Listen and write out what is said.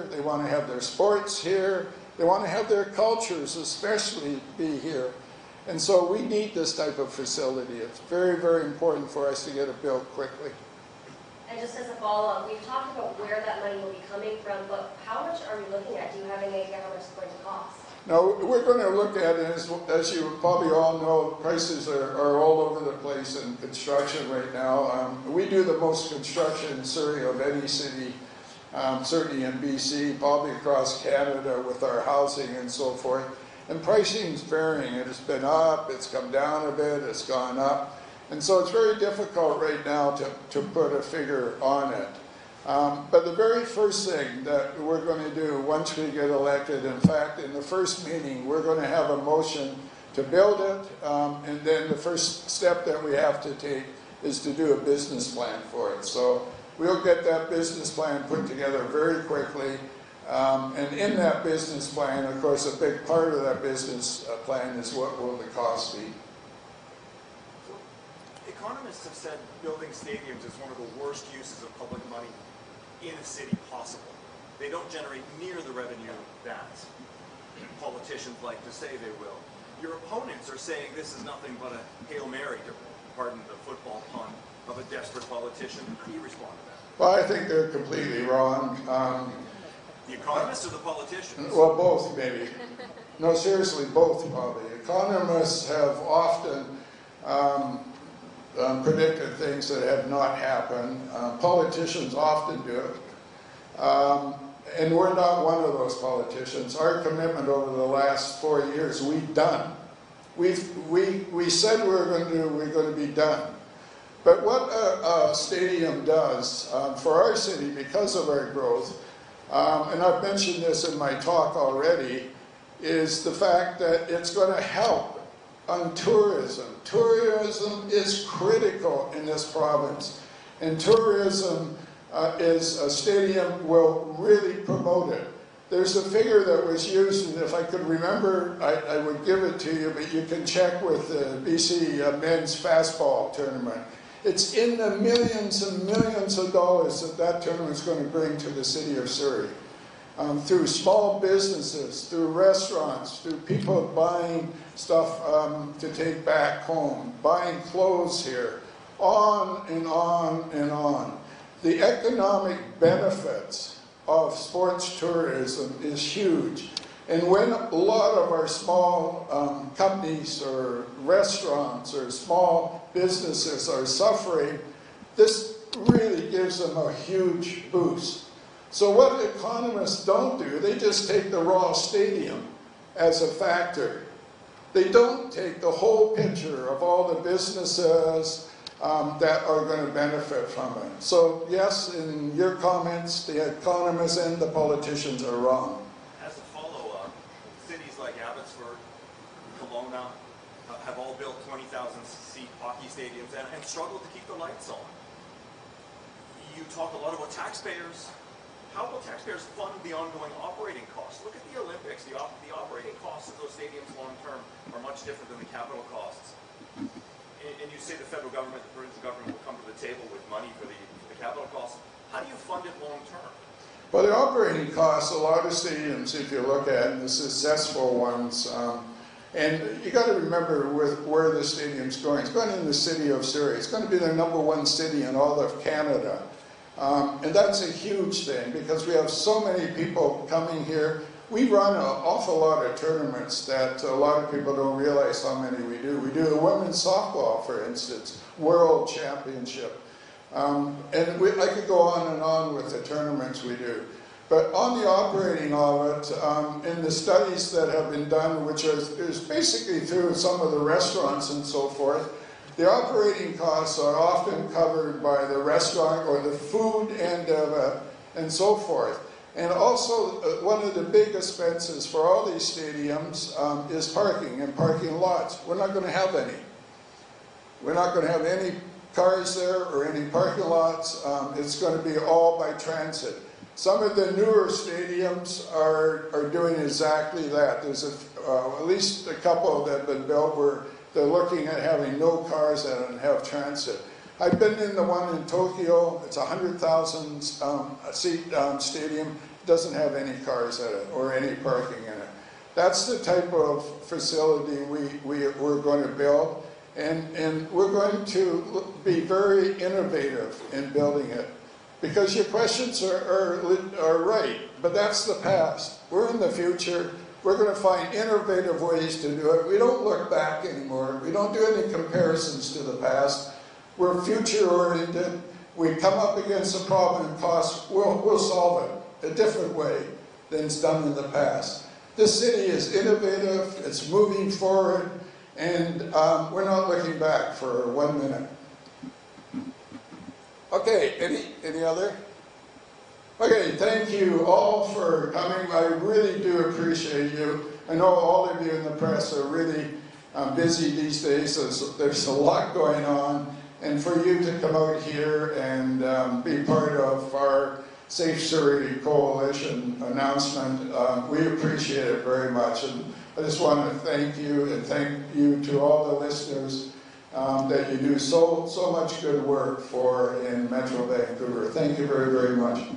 here, they want to have their sports here, they want to have their cultures especially be here. And so we need this type of facility. It's very, very important for us to get it built quickly. And just as a follow-up, we've talked about where that money will be coming from, but how much are we looking at? Do you have any idea how much it's going to cost? No, we're going to look at it, as you probably all know, prices are all over the place in construction right now. We do the most construction in Surrey of any city, certainly in BC, probably across Canada with our housing and so forth. And pricing is varying. It has been up, it's come down a bit, it's gone up. And so it's very difficult right now to put a figure on it. But the very first thing that we're going to do once we get elected, in fact, in the first meeting, we're going to have a motion to build it. And then the first step that we have to take is to do a business plan for it. So we'll get that business plan put together very quickly. And in that business plan, of course, a big part of that business plan is what will the cost be. Economists have said building stadiums is one of the worst uses of public money in a city possible. They don't generate near the revenue that politicians like to say they will. Your opponents are saying this is nothing but a Hail Mary, to pardon the football pun, of a desperate politician. How do you respond to that? Well, I think they're completely wrong. The economists or the politicians? Well, both, maybe. No, seriously, both, probably. Economists have often predicted things that have not happened. Politicians often do it. And we're not one of those politicians. Our commitment over the last 4 years, we've done. We said we were going to do, we're going to be done. But what a stadium does for our city, because of our growth, and I've mentioned this in my talk already, is the fact that it's going to help on tourism. Tourism is critical in this province, and tourism is a stadium will really promote it. There's a figure that was used, and if I could remember, I would give it to you, but you can check with the BC men's fastball tournament. It's in the millions and millions of dollars that tournament is going to bring to the city of Surrey. Through small businesses, through restaurants, through people buying stuff to take back home, buying clothes here, on and on and on. The economic benefits of sports tourism is huge. And when a lot of our small companies or restaurants or small businesses are suffering, this really gives them a huge boost. So what economists don't do, they just take the raw stadium as a factor. They don't take the whole picture of all the businesses that are going to benefit from it. So yes, in your comments, the economists and the politicians are wrong. As a follow-up, cities like Abbotsford, Kelowna have all built 20,000-seat hockey stadiums and struggled to keep the lights on. You talk a lot about taxpayers. How will taxpayers fund the ongoing operating costs? Look at the Olympics. The operating costs of those stadiums long-term are much different than the capital costs. And you say the federal government, the provincial government will come to the table with money for the capital costs. How do you fund it long-term? Well, the operating costs, a lot of stadiums, if you look at the successful ones, and you got to remember where the stadium's going. It's going in the city of Surrey. It's going to be the #1 city in all of Canada. And that's a huge thing because we have so many people coming here. We run an awful lot of tournaments that a lot of people don't realize how many we do. We do the women's softball, for instance, World Championship. And I could go on and on with the tournaments we do. But on the operating of it, in the studies that have been done, which is basically through some of the restaurants and so forth, the operating costs are often covered by the restaurant or the food end of it and so forth. And also, one of the big expenses for all these stadiums is parking and parking lots. We're not going to have any. We're not going to have any cars there or any parking lots. It's going to be all by transit. Some of the newer stadiums are doing exactly that. There's at least a couple that have been built where they're looking at having no cars in it and have transit. I've been in the one in Tokyo. It's a 100,000 seat stadium. doesn't have any cars in it or any parking in it. That's the type of facility we're going to build, and we're going to be very innovative in building it. Because your questions are right, but that's the past. We're in the future. We're going to find innovative ways to do it. We don't look back anymore. We don't do any comparisons to the past. We're future-oriented. We come up against a problem and cost, we'll solve it a different way than it's done in the past. This city is innovative, it's moving forward, and we're not looking back for 1 minute. Okay, any other? Okay, thank you all for coming. I really do appreciate you. I know all of you in the press are really busy these days. There's a lot going on. And for you to come out here and be part of our Safe Surrey Coalition announcement, we appreciate it very much. And I just want to thank you and thank you to all the listeners that you do so much good work for in Metro Vancouver. Thank you very, very much.